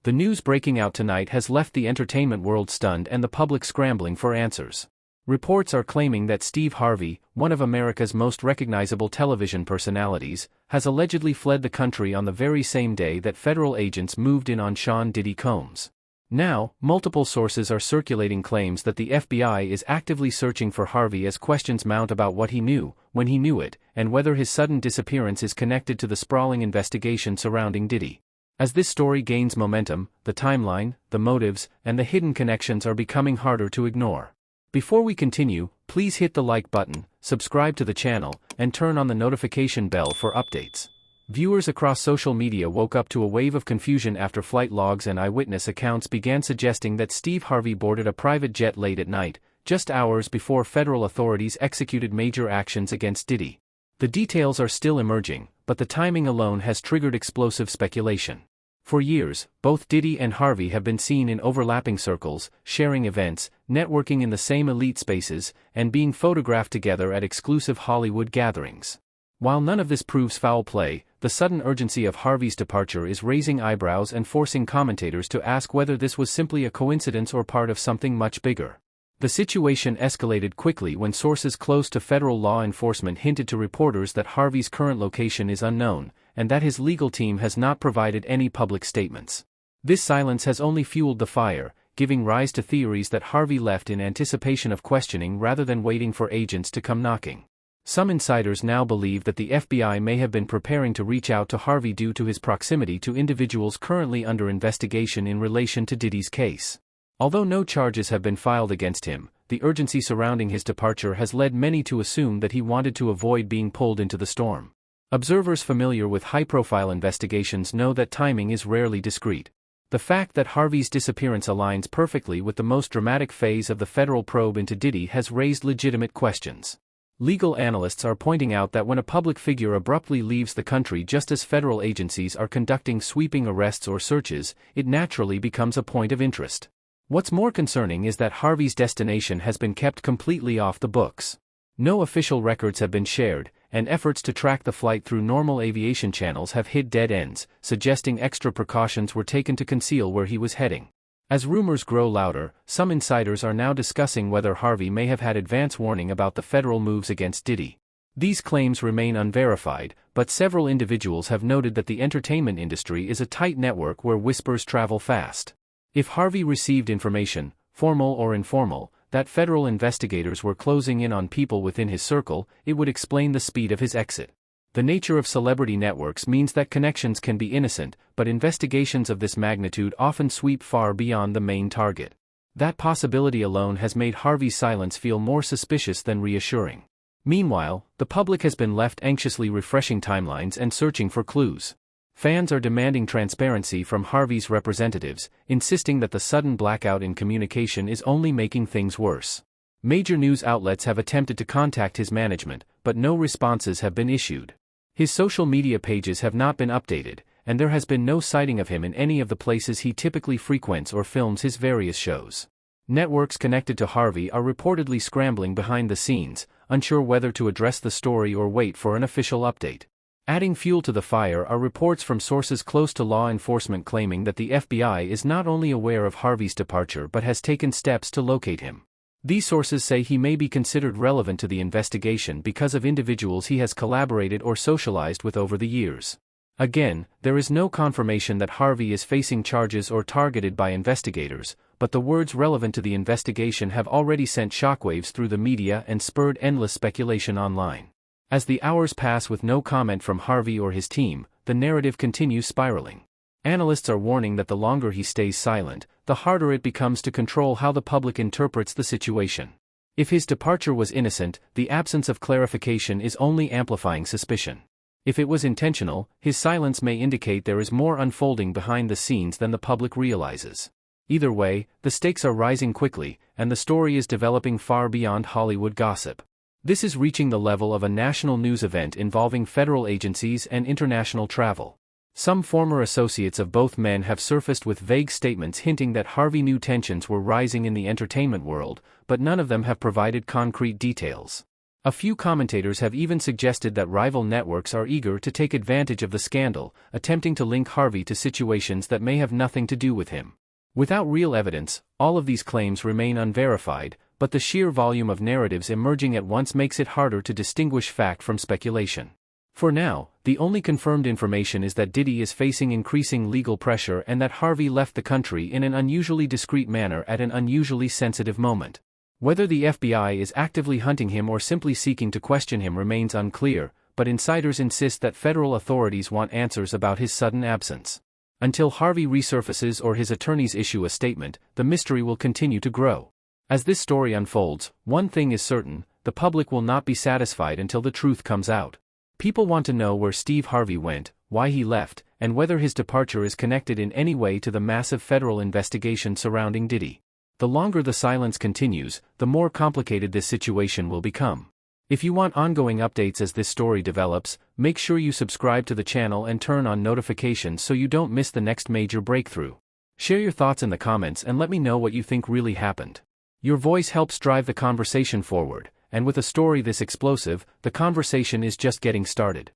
The news breaking out tonight has left the entertainment world stunned and the public scrambling for answers. Reports are claiming that Steve Harvey, one of America's most recognizable television personalities, has allegedly fled the country on the very same day that federal agents moved in on Sean Diddy Combs. Now, multiple sources are circulating claims that the FBI is actively searching for Harvey as questions mount about what he knew, when he knew it, and whether his sudden disappearance is connected to the sprawling investigation surrounding Diddy. As this story gains momentum, the timeline, the motives, and the hidden connections are becoming harder to ignore. Before we continue, please hit the like button, subscribe to the channel, and turn on the notification bell for updates. Viewers across social media woke up to a wave of confusion after flight logs and eyewitness accounts began suggesting that Steve Harvey boarded a private jet late at night, just hours before federal authorities executed major actions against Diddy. The details are still emerging, but the timing alone has triggered explosive speculation. For years, both Diddy and Harvey have been seen in overlapping circles, sharing events, networking in the same elite spaces, and being photographed together at exclusive Hollywood gatherings. While none of this proves foul play, the sudden urgency of Harvey's departure is raising eyebrows and forcing commentators to ask whether this was simply a coincidence or part of something much bigger. The situation escalated quickly when sources close to federal law enforcement hinted to reporters that Harvey's current location is unknown, and that his legal team has not provided any public statements. This silence has only fueled the fire, giving rise to theories that Harvey left in anticipation of questioning rather than waiting for agents to come knocking. Some insiders now believe that the FBI may have been preparing to reach out to Harvey due to his proximity to individuals currently under investigation in relation to Diddy's case. Although no charges have been filed against him, the urgency surrounding his departure has led many to assume that he wanted to avoid being pulled into the storm. Observers familiar with high-profile investigations know that timing is rarely discreet. The fact that Harvey's disappearance aligns perfectly with the most dramatic phase of the federal probe into Diddy has raised legitimate questions. Legal analysts are pointing out that when a public figure abruptly leaves the country just as federal agencies are conducting sweeping arrests or searches, it naturally becomes a point of interest. What's more concerning is that Harvey's destination has been kept completely off the books. No official records have been shared, and efforts to track the flight through normal aviation channels have hit dead ends, suggesting extra precautions were taken to conceal where he was heading. As rumors grow louder, some insiders are now discussing whether Harvey may have had advance warning about the federal moves against Diddy. These claims remain unverified, but several individuals have noted that the entertainment industry is a tight network where whispers travel fast. If Harvey received information, formal or informal, that federal investigators were closing in on people within his circle, it would explain the speed of his exit. The nature of celebrity networks means that connections can be innocent, but investigations of this magnitude often sweep far beyond the main target. That possibility alone has made Harvey's silence feel more suspicious than reassuring. Meanwhile, the public has been left anxiously refreshing timelines and searching for clues. Fans are demanding transparency from Harvey's representatives, insisting that the sudden blackout in communication is only making things worse. Major news outlets have attempted to contact his management, but no responses have been issued. His social media pages have not been updated, and there has been no sighting of him in any of the places he typically frequents or films his various shows. Networks connected to Harvey are reportedly scrambling behind the scenes, unsure whether to address the story or wait for an official update. Adding fuel to the fire are reports from sources close to law enforcement claiming that the FBI is not only aware of Harvey's departure but has taken steps to locate him. These sources say he may be considered relevant to the investigation because of individuals he has collaborated or socialized with over the years. Again, there is no confirmation that Harvey is facing charges or targeted by investigators, but the words relevant to the investigation have already sent shockwaves through the media and spurred endless speculation online. As the hours pass with no comment from Harvey or his team, the narrative continues spiraling. Analysts are warning that the longer he stays silent, the harder it becomes to control how the public interprets the situation. If his departure was innocent, the absence of clarification is only amplifying suspicion. If it was intentional, his silence may indicate there is more unfolding behind the scenes than the public realizes. Either way, the stakes are rising quickly, and the story is developing far beyond Hollywood gossip. This is reaching the level of a national news event involving federal agencies and international travel. Some former associates of both men have surfaced with vague statements hinting that Harvey knew tensions were rising in the entertainment world, but none of them have provided concrete details. A few commentators have even suggested that rival networks are eager to take advantage of the scandal, attempting to link Harvey to situations that may have nothing to do with him. Without real evidence, all of these claims remain unverified, but the sheer volume of narratives emerging at once makes it harder to distinguish fact from speculation. For now, the only confirmed information is that Diddy is facing increasing legal pressure and that Harvey left the country in an unusually discreet manner at an unusually sensitive moment. Whether the FBI is actively hunting him or simply seeking to question him remains unclear, but insiders insist that federal authorities want answers about his sudden absence. Until Harvey resurfaces or his attorneys issue a statement, the mystery will continue to grow. As this story unfolds, one thing is certain: the public will not be satisfied until the truth comes out. People want to know where Steve Harvey went, why he left, and whether his departure is connected in any way to the massive federal investigation surrounding Diddy. The longer the silence continues, the more complicated this situation will become. If you want ongoing updates as this story develops, make sure you subscribe to the channel and turn on notifications so you don't miss the next major breakthrough. Share your thoughts in the comments and let me know what you think really happened. Your voice helps drive the conversation forward, and with a story this explosive, the conversation is just getting started.